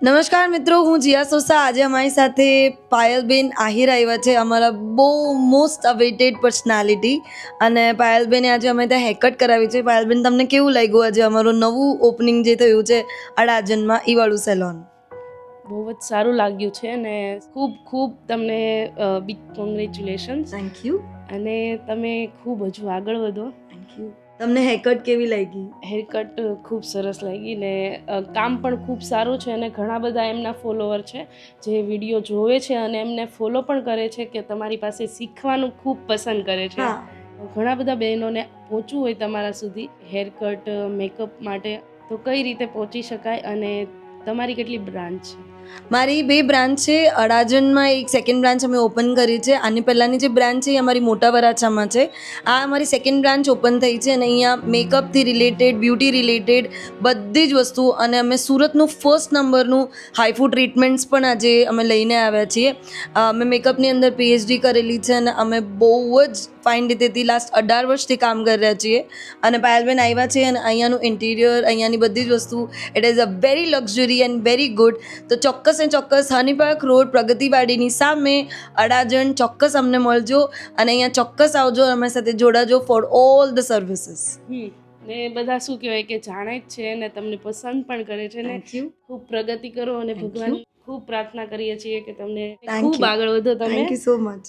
નમસ્કાર મિત્રો, હું જીયા સોસા. આજે અમારી સાથે પાયલબેન આહિર આવ્યા છે, અમારા બહુ મોસ્ટ અવેટેડ પર્સનાલિટી. અને પાયલબેને આજે અમે ત્યાં હેરકટ કરાવી છે. પાયલબેન, તમને કેવું લાગ્યું આજે અમારું નવું ઓપનિંગ જે થયું છે અડાજણમાં, ઈ વાળું સેલોન? બહુ જ સારું લાગ્યું છે અને ખૂબ ખૂબ તમને બિગ કોંગ્રેચ્યુલેશન્સ. Thank you. અને તમે ખૂબ હજુ આગળ વધો. Thank you. તમને હેરકટ કેવી લાગી? હેરકટ ખૂબ સરસ લાગી ને કામ પણ ખૂબ સારું છે અને ઘણા બધા એમના ફોલોવર છે જે વિડીયો જોવે છે અને એમને ફોલો પણ કરે છે કે તમારી પાસે શીખવાનું ખૂબ પસંદ કરે છે. ઘણા બધા બહેનોને પહોંચવું હોય તમારા સુધી હેરકટ મેકઅપ માટે, તો કઈ રીતે પહોંચી શકાય અને તમારી કેટલી બ્રાન્ચ છે? મારી 2 બ્રાન્ચ છે. અડાજણમાં એક સેકન્ડ બ્રાન્ચ અમે ઓપન કરી છે. આની પહેલાંની જે બ્રાન્ચ છે એ અમારી મોટા વરાછામાં છે. આ અમારી સેકન્ડ બ્રાન્ચ ઓપન થઈ છે અને અહીંયા મેકઅપથી રિલેટેડ, બ્યુટી રિલેટેડ બધી જ વસ્તુ, અને અમે સુરતનું ફર્સ્ટ નંબરનું હાઈફૂ ટ્રીટમેન્ટ્સ પણ આજે અમે લઈને આવ્યા છીએ. અમે મેકઅપની અંદર PhD કરેલી છે અને અમે બહુ જ ફાઇન રીતેથી લાસ્ટ 18 વર્ષથી કામ કરી રહ્યા છીએ. અને પાયલબેન આવ્યા છે અને અહીંયાનું ઇન્ટિરિયર, અહીંયાની બધી જ વસ્તુ, it is a very luxury and very good. તો ચોક્કસ ને ચોક્કસ હનીપાર્ક રોડ, પ્રગતિવાડીની સામે અડાજણ, ચોક્કસ અમને મળજો અને અહીંયા ચોક્કસ આવજો, અમારી સાથે જોડાજો ફોર ઓલ ધ સર્વિસીસ. ને બધા શું કહેવાય કે જાણે જ છે ને તમને પસંદ પણ કરે છે ને. ખૂબ પ્રગતિ કરો અને ભગવાન ખૂબ પ્રાર્થના કરીએ છીએ કે તમને ખૂબ આગળ વધો તમે. Thank you so much.